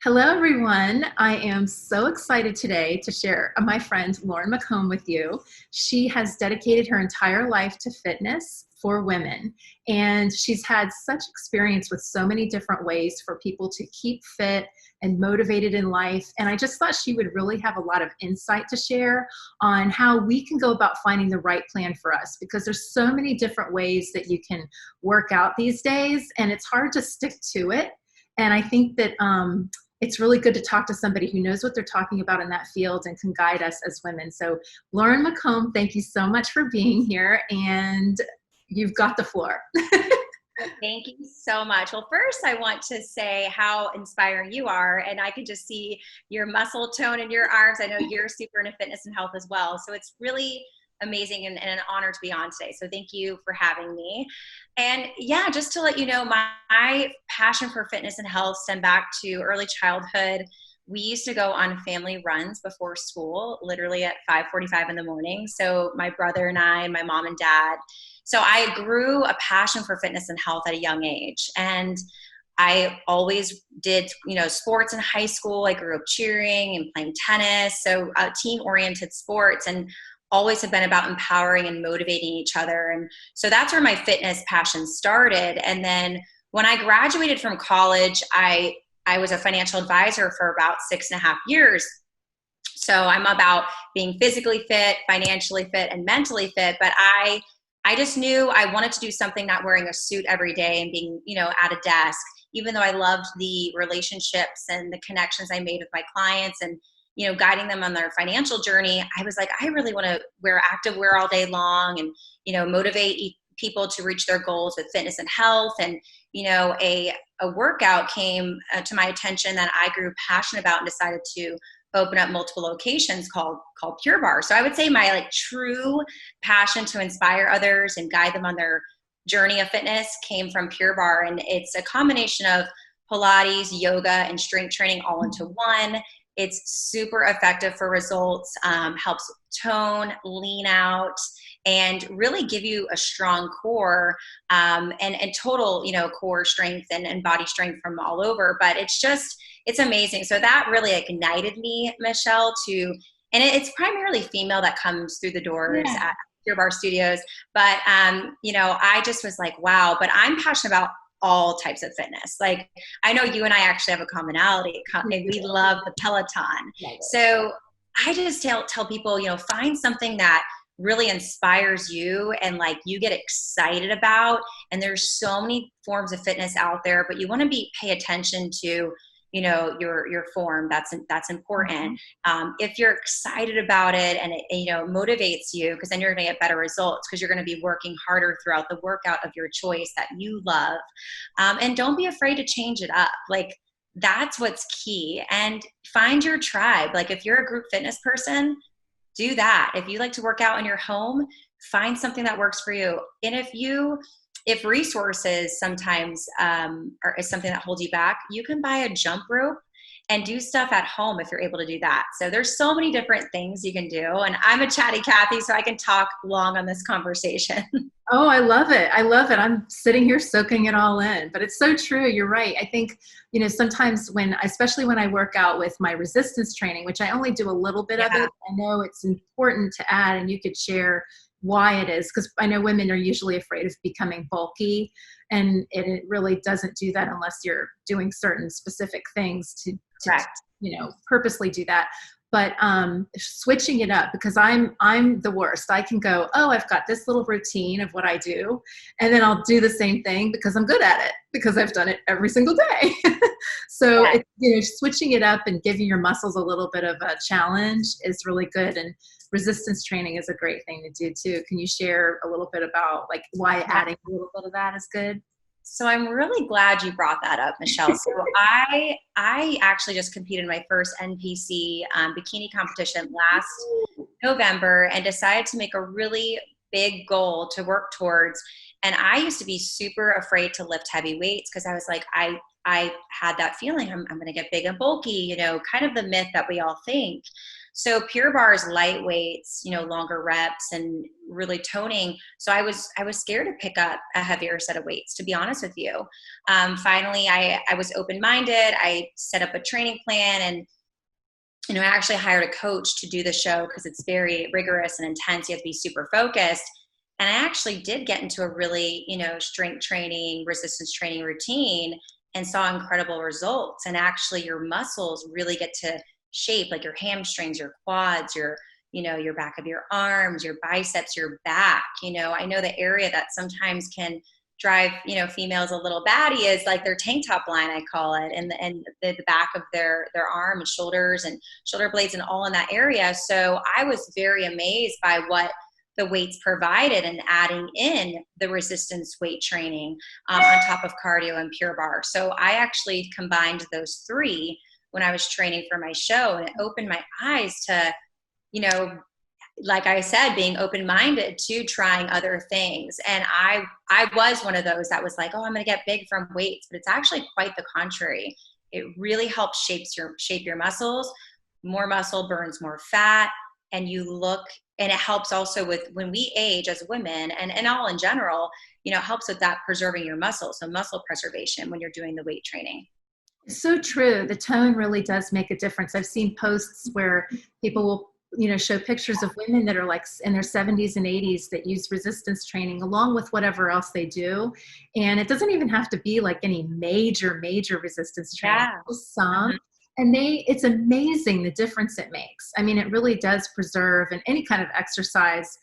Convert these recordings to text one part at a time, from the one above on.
Hello, everyone. I am so excited today to share my friend Lauren McComb with you. She has dedicated her entire life to fitness for women, and she's had such experience with so many different ways for people to keep fit and motivated in life. And I just thought she would really have a lot of insight to share on how we can go about finding the right plan for us, because there's so many different ways that you can work out these days, and it's hard to stick to it. And I think that it's really good to talk to somebody who knows what they're talking about in that field and can guide us as women. So Lauren McComb, thank you so much for being here, and you've got the floor. Thank you so much. Well, first, I want to say how inspiring you are. And I can just see your muscle tone in your arms. I know you're super into fitness and health as well. So it's really amazing and an honor to be on today. So thank you for having me. And yeah, just to let you know, my passion for fitness and health stemmed back to early childhood. We used to go on family runs before school, literally at 5:45 in the morning. So my brother and I, and my mom and dad. So I grew a passion for fitness and health at a young age. And I always did, sports in high school. I grew up cheering and playing tennis. So team-oriented sports, and always have been about empowering and motivating each other. And so that's where my fitness passion started. And then when I graduated from college, I was a financial advisor for about 6.5 years. So I'm about being physically fit, financially fit, and mentally fit. But I just knew I wanted to do something, not wearing a suit every day and being, at a desk, even though I loved the relationships and the connections I made with my clients and, guiding them on their financial journey. I was like, I really want to wear active wear all day long and, motivate people to reach their goals with fitness and health. And, a workout came to my attention that I grew passionate about and decided to open up multiple locations called Pure Barre. So I would say my true passion to inspire others and guide them on their journey of fitness came from Pure Barre. And it's a combination of Pilates, yoga, and strength training all into one. It's super effective for results, helps tone, lean out, and really give you a strong core and total, core strength and body strength from all over. But it's amazing. So that really ignited me, Michelle, and it's primarily female that comes through the doors at Pure Barre Studios. But, I just was like, wow, but I'm passionate about all types of fitness. Like, I know you and I actually have a commonality. We love the Peloton. So I just tell people, find something that really inspires you and you get excited about. And there's so many forms of fitness out there, but you want to pay attention to your form. That's important. If you're excited about it and it motivates you, because then you're going to get better results, because you're going to be working harder throughout the workout of your choice that you love. And don't be afraid to change it up. That's what's key. And find your tribe. If you're a group fitness person, do that. If you like to work out in your home, find something that works for you. And if resources sometimes is something that holds you back, you can buy a jump rope and do stuff at home if you're able to do that. So there's so many different things you can do. And I'm a chatty Cathy, so I can talk long on this conversation. Oh, I love it. I love it. I'm sitting here soaking it all in, but it's so true. You're right. I think, sometimes especially when I work out with my resistance training, which I only do a little bit of it, I know it's important to add, and you could share why it is, because I know women are usually afraid of becoming bulky, and it really doesn't do that unless you're doing certain specific things to purposely do that. But switching it up, because I'm the worst. I can go, oh, I've got this little routine of what I do, and then I'll do the same thing because I'm good at it, because I've done it every single day. So switching it up and giving your muscles a little bit of a challenge is really good. And resistance training is a great thing to do too. Can you share a little bit about why adding a little bit of that is good? So I'm really glad you brought that up, Michelle. So I actually just competed in my first NPC bikini competition last November, and decided to make a really big goal to work towards. And I used to be super afraid to lift heavy weights, because I was like, I had that feeling I'm going to get big and bulky, kind of the myth that we all think. So Pure Barre is light weights, longer reps and really toning. So I was scared to pick up a heavier set of weights, to be honest with you. Finally, I was open-minded. I set up a training plan, and I actually hired a coach to do the show because it's very rigorous and intense. You have to be super focused. And I actually did get into a really, strength training, resistance training routine, and saw incredible results. And actually your muscles really get to shape, like your hamstrings, your quads, your back of your arms, your biceps, your back. I know the area that sometimes can drive, females a little batty is like their tank top line, I call it, and the back of their arm and shoulders and shoulder blades and all in that area. So I was very amazed by what the weights provided, and adding in the resistance weight training on top of cardio and Pure Barre. So I actually combined those three when I was training for my show, and it opened my eyes to, like I said, being open-minded to trying other things. And I was one of those that was like, oh, I'm going to get big from weights, but it's actually quite the contrary. It really helps shape your muscles. More muscle burns more fat, and and it helps also with when we age as women, and all in general, it helps with that preserving your muscles. So muscle preservation when you're doing the weight training. So true. The tone really does make a difference. I've seen posts where people will show pictures of women that are like in their 70s and 80s that use resistance training along with whatever else they do. And it doesn't even have to be like any major resistance training. Yeah. Just some. Mm-hmm. And it's amazing the difference it makes. I mean, it really does preserve, and any kind of exercise,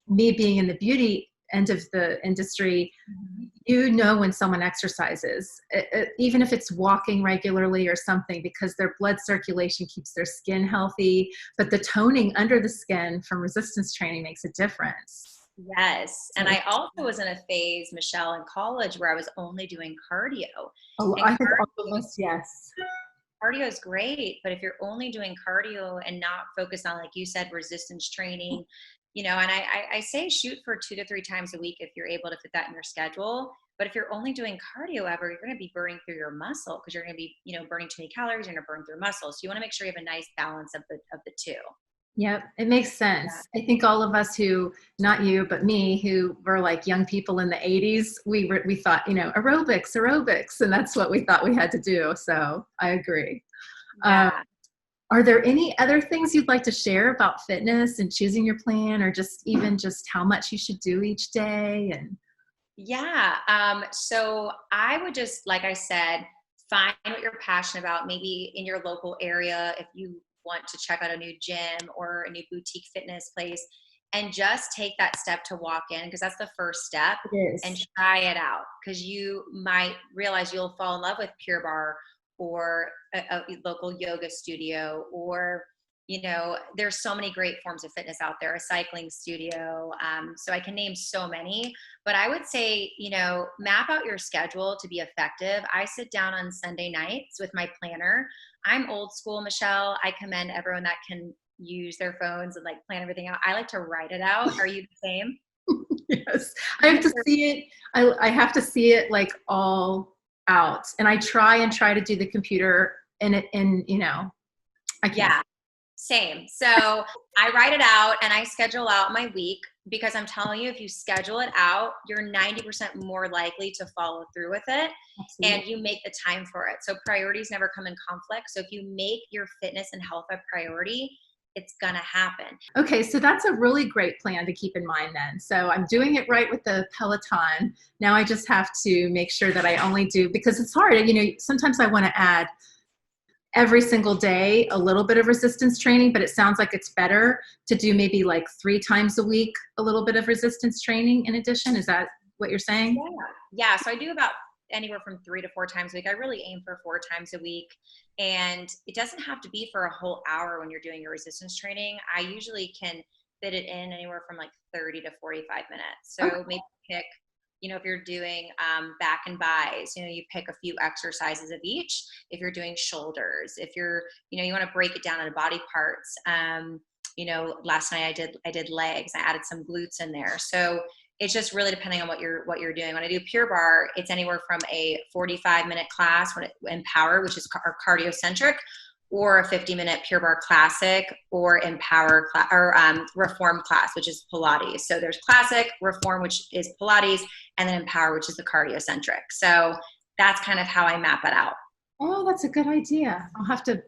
me being in the beauty end of the industry, when someone exercises, even if it's walking regularly or something, because their blood circulation keeps their skin healthy, but the toning under the skin from resistance training makes a difference. Yes. And I also was in a phase, Michelle, in college where I was only doing cardio. Oh, I think all of us, yes. Cardio is great, but if you're only doing cardio and not focused on, like you said, resistance training, and I say shoot for 2 to 3 times a week if you're able to fit that in your schedule. But if you're only doing cardio ever, you're going to be burning through your muscle, because you're going to be, burning too many calories. You're going to burn through muscle. So you want to make sure you have a nice balance of the two. Yep, it makes sense. Yeah. I think all of us who, not you, but me, who were like young people in the 80s, we thought, aerobics, and that's what we thought we had to do. So I agree. Yeah. Are there any other things you'd like to share about fitness and choosing your plan, or just how much you should do each day? And so I would just, like I said, find what you're passionate about, maybe in your local area, if you want to check out a new gym or a new boutique fitness place, and just take that step to walk in, because that's the first step, and try it out, because you might realize you'll fall in love with Pure Barre or a local yoga studio, or there's so many great forms of fitness out there, a cycling studio. So I can name so many, but I would say, map out your schedule to be effective. I sit down on Sunday nights with my planner. I'm old school, Michelle. I commend everyone that can use their phones and like plan everything out. I like to write it out. Are you the same? Yes. I have to see it. I have to see it like all out, and I try to do the computer I can't. Yeah. Same. So I write it out and I schedule out my week, because I'm telling you, if you schedule it out, you're 90% more likely to follow through with it. Absolutely. And you make the time for it. So priorities never come in conflict. So if you make your fitness and health a priority, it's going to happen. Okay. So that's a really great plan to keep in mind then. So I'm doing it right with the Peloton. Now I just have to make sure that I only do, because it's hard. Sometimes I want to add every single day a little bit of resistance training, but it sounds like it's better to do maybe like 3 times a week a little bit of resistance training in addition. Is that what you're saying? Yeah. So I do about anywhere from 3 to 4 times a week. I really aim for 4 times a week, and it doesn't have to be for a whole hour when you're doing your resistance training. I usually can fit it in anywhere from like 30 to 45 minutes. So maybe pick, if you're doing back and buys, you pick a few exercises of each. If you're doing shoulders, if you're, you want to break it down into body parts. Last night I did legs. I added some glutes in there. So it's just really depending on what you're doing. When I do Pure Barre, it's anywhere from a 45-minute class in Power, which is our cardio centric, or a 50-minute Pure Barre Classic, or Empower or Reform class, which is Pilates. So there's Classic, Reform, which is Pilates, and then Empower, which is the cardio-centric. So that's kind of how I map it out. Oh, that's a good idea. I'll have to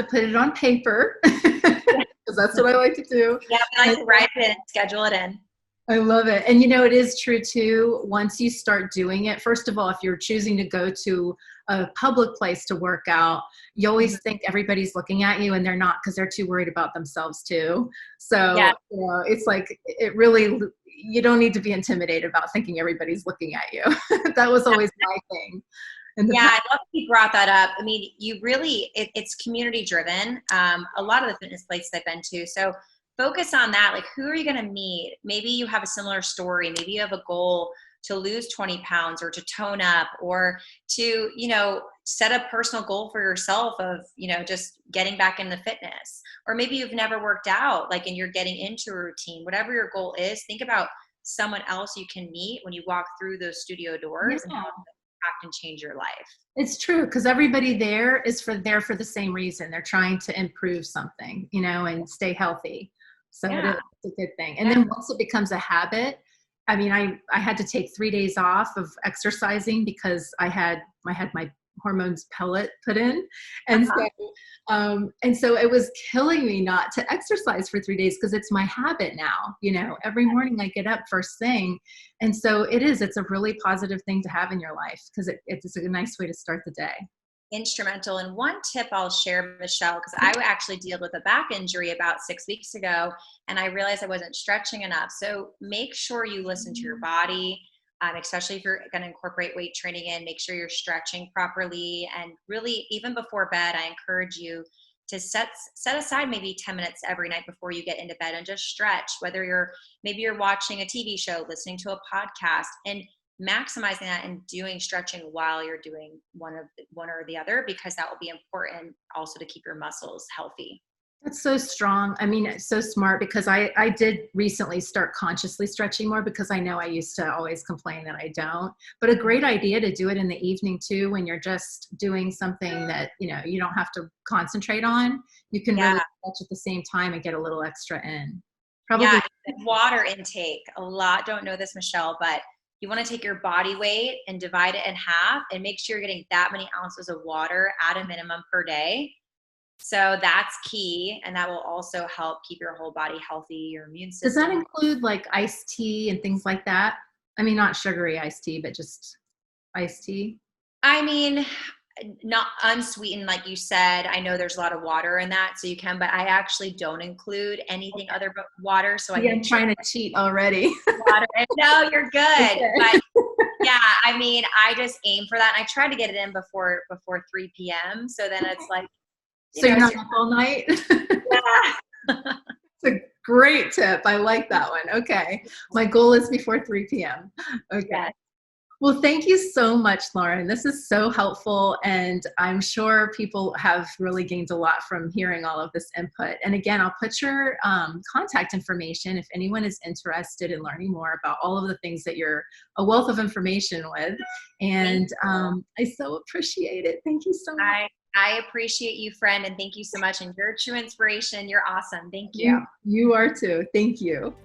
put it on paper because that's what I like to do. Yeah, I like to write it in, schedule it in. I love it. And it is true too. Once you start doing it, first of all, if you're choosing to go to a public place to work out, you always think everybody's looking at you, and they're not, because they're too worried about themselves too. So, yeah. It's like, you don't need to be intimidated about thinking everybody's looking at you. That was always my thing. Yeah, I love that you brought that up. I mean, you really, it's community driven. A lot of the fitness places I've been to. So focus on that. Like, who are you going to meet? Maybe you have a similar story. Maybe you have a goal to lose 20 pounds or to tone up, or to, set a personal goal for yourself of, just getting back into fitness. Or maybe you've never worked out, and you're getting into a routine. Whatever your goal is, think about someone else you can meet when you walk through those studio doors and how it impact and change your life. It's true, because everybody there is there for the same reason. They're trying to improve something, and stay healthy. So it's a good thing. And then once it becomes a habit, I mean, I had to take 3 days off of exercising because I had my hormones pellet put in. And so it was killing me not to exercise for 3 days, because it's my habit now. Every morning I get up first thing. And so it's a really positive thing to have in your life, because it's a nice way to start the day. Instrumental. And one tip I'll share, Michelle, because I actually dealt with a back injury about 6 weeks ago, and I realized I wasn't stretching enough. So make sure you listen to your body, especially if you're going to incorporate weight training in. Make sure you're stretching properly. And really, even before bed, I encourage you to set aside maybe 10 minutes every night before you get into bed and just stretch, whether maybe you're watching a TV show, listening to a podcast, and maximizing that and doing stretching while you're doing one or the other, because that will be important also to keep your muscles healthy. That's so strong. I mean, it's so smart, because I did recently start consciously stretching more, because I know I used to always complain that I don't. But a great idea to do it in the evening too, when you're just doing something that, you don't have to concentrate on. You can really stretch at the same time and get a little extra in. Probably water intake. A lot don't know this, Michelle, but you want to take your body weight and divide it in half and make sure you're getting that many ounces of water at a minimum per day. So that's key. And that will also help keep your whole body healthy, your immune system. Does that include iced tea and things like that? I mean, not sugary iced tea, but just iced tea? I mean, not unsweetened, like you said. I know there's a lot of water in that, so you can, but I actually don't include anything other but water. So I'm trying to cheat already. Water. No, you're good. Okay. But yeah, I mean, I just aim for that. And I try to get it in before 3 p.m. So then it's like, you're not up all night? Yeah. It's a great tip. I like that one. Okay. My goal is before 3 p.m. Okay. Yes. Well, thank you so much, Lauren. This is so helpful, and I'm sure people have really gained a lot from hearing all of this input. And again, I'll put your contact information if anyone is interested in learning more about all of the things that you're a wealth of information with. And I so appreciate it. Thank you so much. I appreciate you, friend, and thank you so much. And you're a true inspiration. You're awesome. Thank you. You are too. Thank you.